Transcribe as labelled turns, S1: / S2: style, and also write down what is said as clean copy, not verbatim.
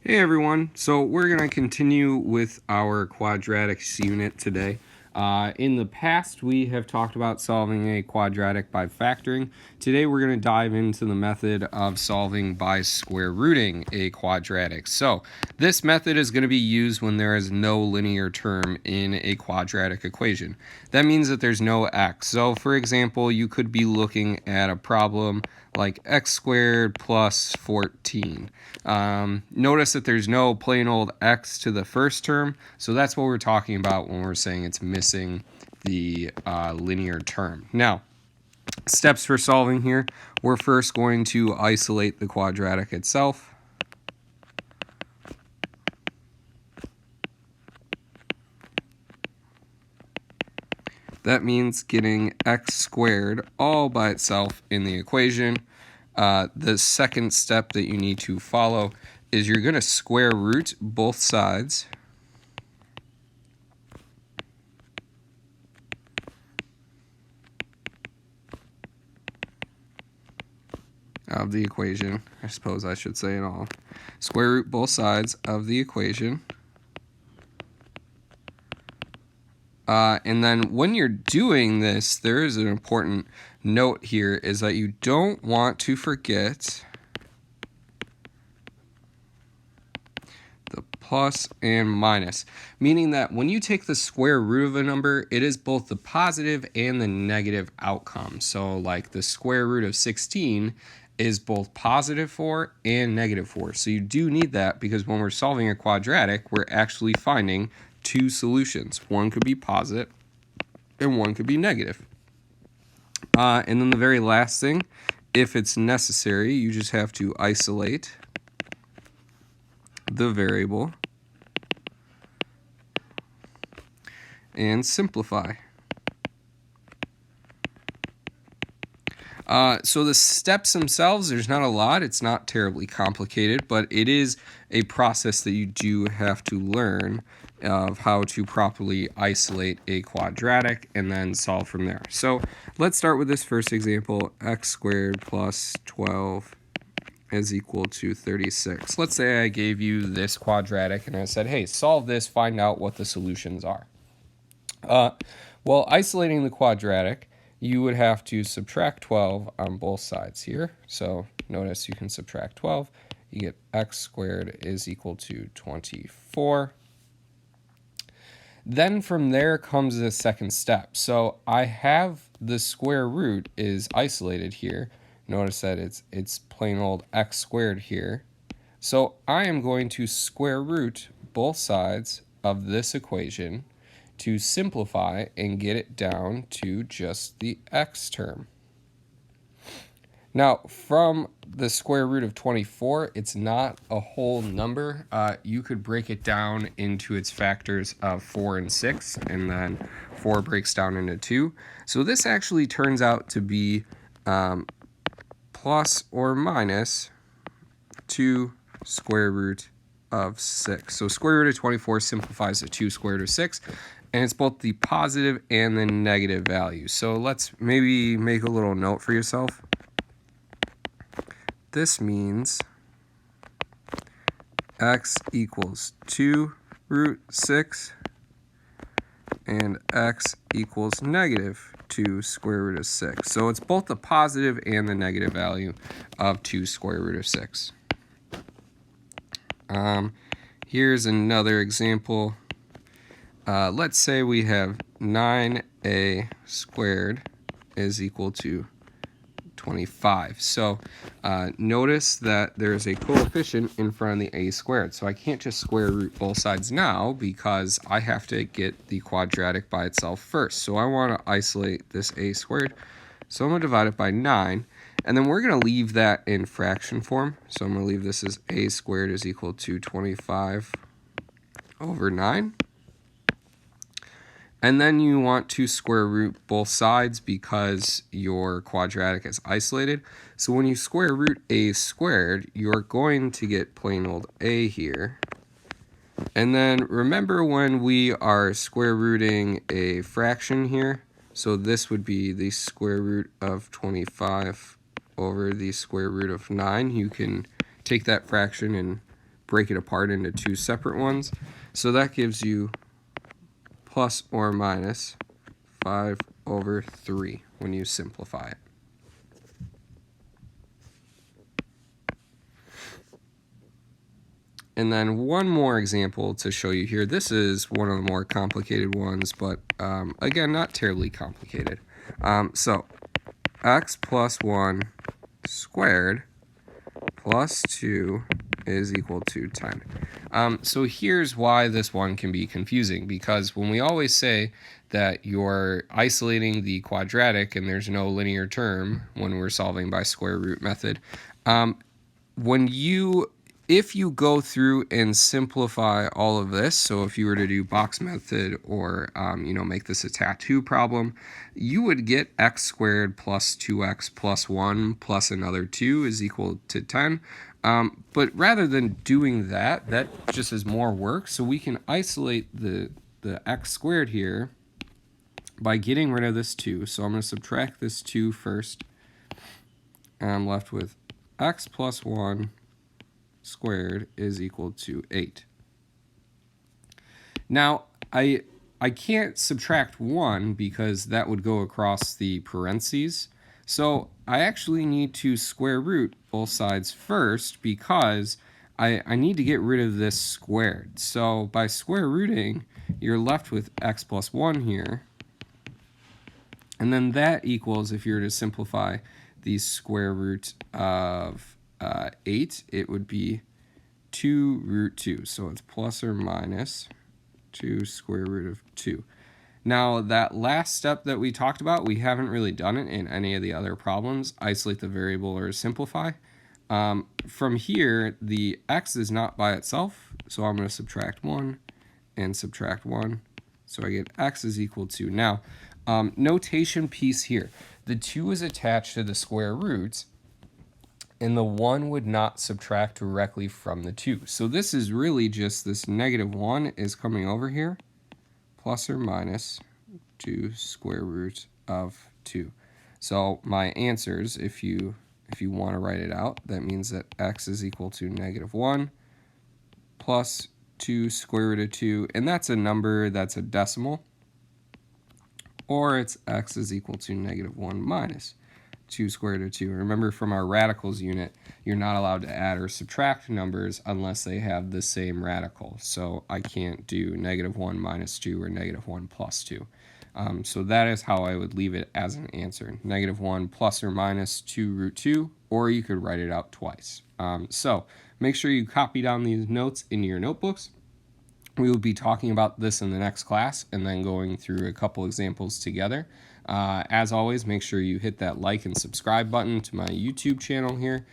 S1: Hey everyone, so we're going to continue with our quadratics unit today. In the past, we have talked about solving a quadratic by factoring. Today, we're going to dive into the method of solving by square rooting a quadratic. So this method is going to be used when there is no linear term in a quadratic equation. That means that there's no x. So for example, you could be looking at a problem like x squared plus 14. Notice that there's no plain old x to the first term, so that's what we're talking about when we're saying it's missing the linear term. Now, steps for solving here, we're first going to isolate the quadratic itself. That means getting x squared all by itself in the equation. The second step that you need to follow is you're going to square root both sides of the equation. I suppose I should say it all. Square root both sides of the equation. And then when you're doing this, there is an important note here, is that you don't want to forget the plus and minus, meaning that when you take the square root of a number, it is both the positive and the negative outcome. So like the square root of 16 is both positive 4 and negative 4. So you do need that because when we're solving a quadratic, we're actually finding two solutions. One could be positive and one could be negative. And then the very last thing, if it's necessary, you just have to isolate the variable and simplify. So the steps themselves, there's not a lot. It's not terribly complicated, but it is a process that you do have to learn of how to properly isolate a quadratic and then solve from there. So let's start with this first example, x squared plus 12 is equal to 36. Let's say I gave you this quadratic and I said, hey, solve this, find out what the solutions are. Well, isolating the quadratic, you would have to subtract 12 on both sides here. So notice you can subtract 12. You get x squared is equal to 24. Then from there comes the second step. So I have the square root is isolated here. Notice that it's plain old x squared here. So I am going to square root both sides of this equation to simplify and get it down to just the x term. Now, from the square root of 24, it's not a whole number. You could break it down into its factors of 4 and 6, and then 4 breaks down into 2. So this actually turns out to be plus or minus 2 square root of 6. So square root of 24 simplifies to 2 square root of 6, and it's both the positive and the negative value. So let's maybe make a little note for yourself. This means x equals 2 root 6 and x equals negative 2 square root of 6. So it's both the positive and the negative value of 2 square root of 6. Here's another example. Let's say we have 9a squared is equal to 25. So notice that there's a coefficient in front of the a squared. So I can't just square root both sides now because I have to get the quadratic by itself first. So I want to isolate this a squared. So I'm going to divide it by 9. And then we're going to leave that in fraction form. So I'm going to leave this as a squared is equal to 25 over 9. And then you want to square root both sides because your quadratic is isolated. So when you square root a squared, you're going to get plain old a here. And then remember when we are square rooting a fraction here, so this would be the square root of 25 over the square root of 9. You can take that fraction and break it apart into two separate ones. So that gives you plus or minus 5 over 3 when you simplify it. And then one more example to show you here. This is one of the more complicated ones, but again, not terribly complicated. So x plus 1 squared plus 2 is equal to 10. So here's why this one can be confusing, because when we always say that you're isolating the quadratic and there's no linear term when we're solving by square root method, if you go through and simplify all of this, so if you were to do box method or make this a tattoo problem, you would get x squared plus 2x plus 1 plus another 2 is equal to 10. But rather than doing that, that just is more work. So we can isolate the x squared here by getting rid of this 2. So I'm going to subtract this 2 first. And I'm left with x plus 1 squared is equal to 8. Now, I can't subtract 1 because that would go across the parentheses. So I actually need to square root both sides first because I need to get rid of this squared. So by square rooting, you're left with x plus 1 here. And then that equals, if you were to simplify the square root of 8, it would be 2 root 2. So it's plus or minus 2 square root of 2. Now, that last step that we talked about, we haven't really done it in any of the other problems. Isolate the variable or simplify. From here, the x is not by itself, so I'm going to subtract 1 and subtract 1. So I get x is equal to. Now, notation piece here. The 2 is attached to the square roots, and the 1 would not subtract directly from the 2. So this is really just this negative 1 is coming over here, plus or minus 2 square root of 2. So my answers, if you want to write it out, that means that x is equal to negative 1 plus 2 square root of 2, and that's a number that's a decimal, or it's x is equal to negative 1 minus 2 square root of 2. Remember, from our radicals unit, you're not allowed to add or subtract numbers unless they have the same radical. So I can't do negative 1 minus 2 or negative 1 plus 2. So that is how I would leave it as an answer. Negative 1 plus or minus 2 root 2, or you could write it out twice. So make sure you copy down these notes into your notebooks. We will be talking about this in the next class and then going through a couple examples together. As always, make sure you hit that like and subscribe button to my YouTube channel here.